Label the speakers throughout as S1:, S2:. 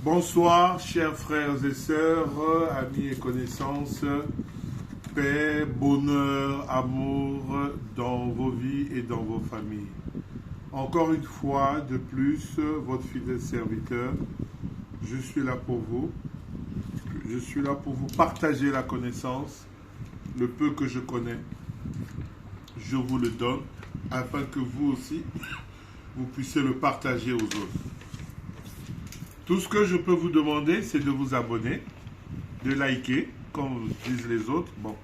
S1: Bonsoir, chers frères et sœurs, amis et connaissances, paix, bonheur, amour dans vos vies et dans vos familles. Encore une fois, de plus, votre fidèle serviteur, je suis là pour vous. Je suis là pour vous partager la connaissance, le peu que je connais. Je vous le donne, afin que vous aussi, vous puissiez le partager aux autres. Tout ce que je peux vous demander, c'est de vous abonner, de liker, comme disent les autres. Bon,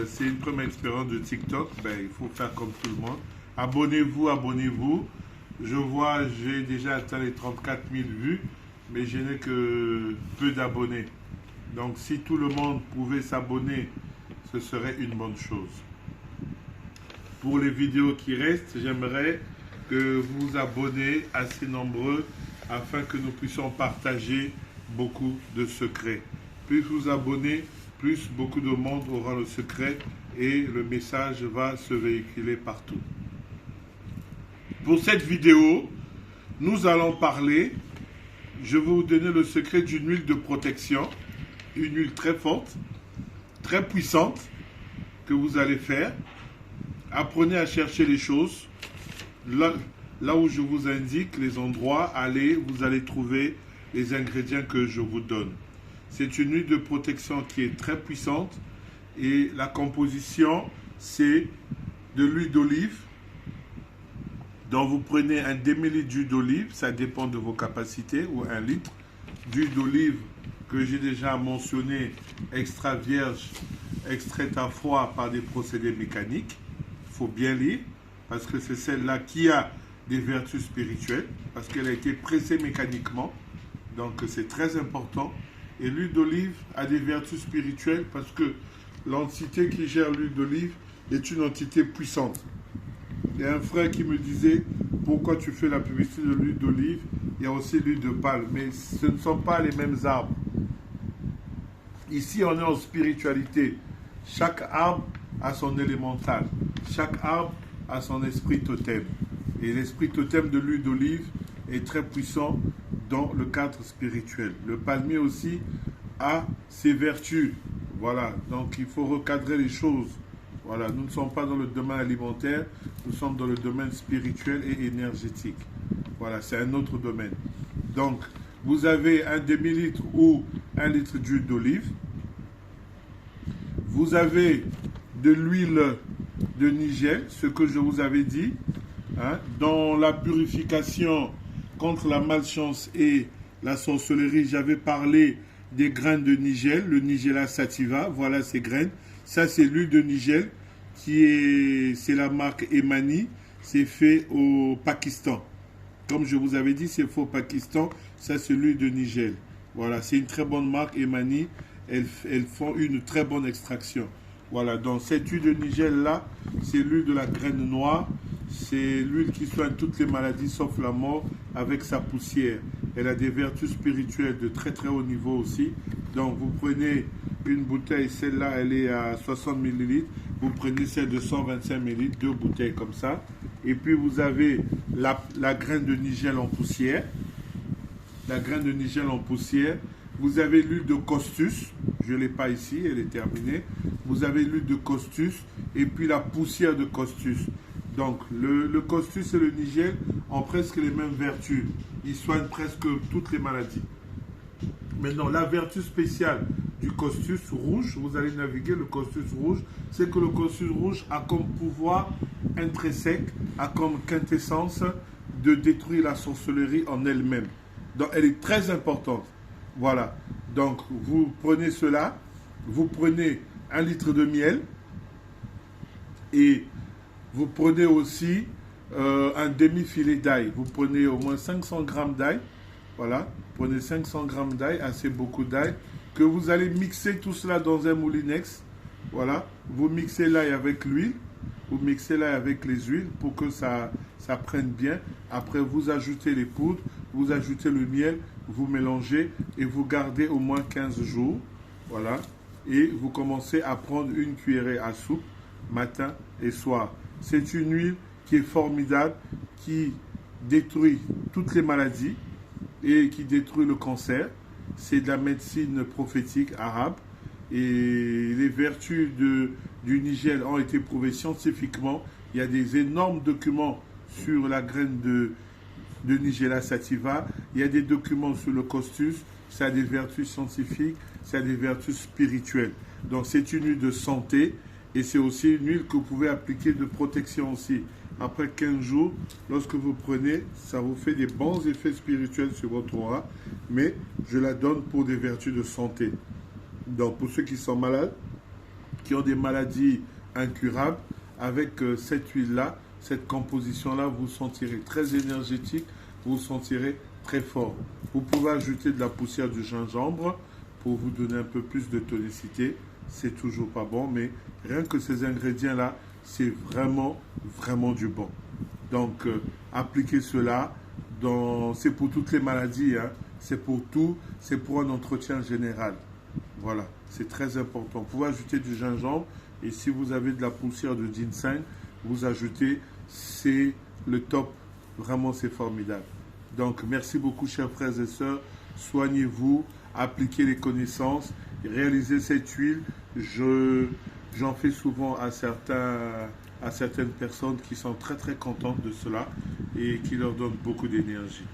S1: c'est une première expérience de TikTok, il faut faire comme tout le monde. Abonnez-vous, abonnez-vous. Je vois, j'ai déjà atteint les 34 000 vues, mais je n'ai que peu d'abonnés. Donc si tout le monde pouvait s'abonner, ce serait une bonne chose. Pour les vidéos qui restent, j'aimerais que vous vous abonnez assez nombreux afin que nous puissions partager beaucoup de secrets. Plus vous abonnez, plus beaucoup de monde aura le secret et le message va se véhiculer partout. Pour cette vidéo, nous allons parler, je vais vous donner le secret d'une huile de protection, une huile très forte, très puissante que vous allez faire. Apprenez à chercher les choses. Là où je vous indique les endroits, vous allez trouver les ingrédients que je vous donne. C'est une huile de protection qui est très puissante et la composition, c'est de l'huile d'olive. Donc vous prenez un demi-litre d'huile d'olive, ça dépend de vos capacités, ou 1 litre d'huile d'olive que j'ai déjà mentionné, extra vierge, extraite à froid par des procédés mécaniques. Il faut bien lire parce que c'est celle-là qui a des vertus spirituelles, parce qu'elle a été pressée mécaniquement, donc c'est très important. Et l'huile d'olive a des vertus spirituelles parce que l'entité qui gère l'huile d'olive est une entité puissante. Il y a un frère qui me disait, pourquoi tu fais la publicité de l'huile d'olive? Il y a aussi l'huile de palme, mais ce ne sont pas les mêmes arbres. Ici, on est en spiritualité. Chaque arbre a son élémental. Chaque arbre a son esprit totem. Et l'esprit totem de l'huile d'olive est très puissant dans le cadre spirituel. Le palmier aussi a ses vertus. Voilà, donc il faut recadrer les choses. Voilà, nous ne sommes pas dans le domaine alimentaire, nous sommes dans le domaine spirituel et énergétique. Voilà, c'est un autre domaine. Donc, vous avez un demi-litre ou 1 litre d'huile d'olive. Vous avez de l'huile de nigel, ce que je vous avais dit. Dans la purification contre la malchance et la sorcellerie, j'avais parlé des graines de nigel, le nigella sativa, voilà ces graines. Ça, c'est l'huile de nigel, c'est la marque Emani, c'est fait au Pakistan. Comme je vous avais dit, c'est fait au Pakistan, ça c'est l'huile de nigel. Voilà, c'est une très bonne marque Emani, elles font une très bonne extraction. Voilà, donc cette huile de nigel là, c'est l'huile de la graine noire. C'est l'huile qui soigne toutes les maladies sauf la mort avec sa poussière. Elle a des vertus spirituelles de très très haut niveau aussi. Donc vous prenez une bouteille, celle-là elle est à 60 ml. Vous prenez celle de 125 ml, 2 bouteilles comme ça. Et puis vous avez la graine de nigel en poussière. La graine de nigel en poussière. Vous avez l'huile de costus. Je ne l'ai pas ici, elle est terminée. Vous avez l'huile de costus et puis la poussière de costus. Donc, le costus et le nigel ont presque les mêmes vertus. Ils soignent presque toutes les maladies. Maintenant, la vertu spéciale du costus rouge, vous allez naviguer le costus rouge, c'est que le costus rouge a comme pouvoir intrinsèque, a comme quintessence de détruire la sorcellerie en elle-même. Donc, elle est très importante. Voilà. Donc, vous prenez cela, vous prenez 1 litre de miel et vous prenez aussi un demi-filet d'ail. Vous prenez au moins 500 grammes d'ail. Voilà, prenez 500 grammes d'ail, assez beaucoup d'ail, que vous allez mixer tout cela dans un moulinex. Voilà, vous mixez l'ail avec l'huile, vous mixez l'ail avec les huiles pour que ça prenne bien. Après, vous ajoutez les poudres, vous ajoutez le miel, vous mélangez et vous gardez au moins 15 jours. Voilà, et vous commencez à prendre une cuillerée à soupe matin et soir. C'est une huile qui est formidable, qui détruit toutes les maladies, et qui détruit le cancer. C'est de la médecine prophétique arabe. Et les vertus du nigel ont été prouvées scientifiquement. Il y a des énormes documents sur la graine de Nigella sativa. Il y a des documents sur le costus. Ça a des vertus scientifiques, ça a des vertus spirituelles. Donc c'est une huile de santé et c'est aussi une huile que vous pouvez appliquer de protection aussi. Après 15 jours, lorsque vous prenez, ça vous fait des bons effets spirituels sur votre aura. Mais je la donne pour des vertus de santé. Donc pour ceux qui sont malades, qui ont des maladies incurables, avec cette huile-là, cette composition-là, vous vous sentirez très énergétique, vous vous sentirez très fort. Vous pouvez ajouter de la poussière du gingembre pour vous donner un peu plus de tonicité. C'est toujours pas bon, mais rien que ces ingrédients-là, c'est vraiment, vraiment du bon. Donc, appliquez cela. C'est pour toutes les maladies, hein. C'est pour tout, c'est pour un entretien général. Voilà, c'est très important. Vous pouvez ajouter du gingembre et si vous avez de la poussière de ginseng, vous ajoutez, c'est le top. Vraiment, c'est formidable. Donc, merci beaucoup, chers frères et sœurs. Soignez-vous, appliquez les connaissances, réalisez cette huile. J'en fais souvent à certaines personnes qui sont très, très contentes de cela et qui leur donnent beaucoup d'énergie.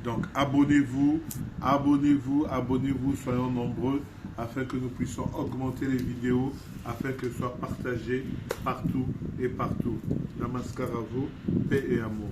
S1: Donc, abonnez-vous, abonnez-vous, abonnez-vous, soyons nombreux afin que nous puissions augmenter les vidéos, afin qu'elles soient partagées partout et partout. Namaskar à vous, paix et amour.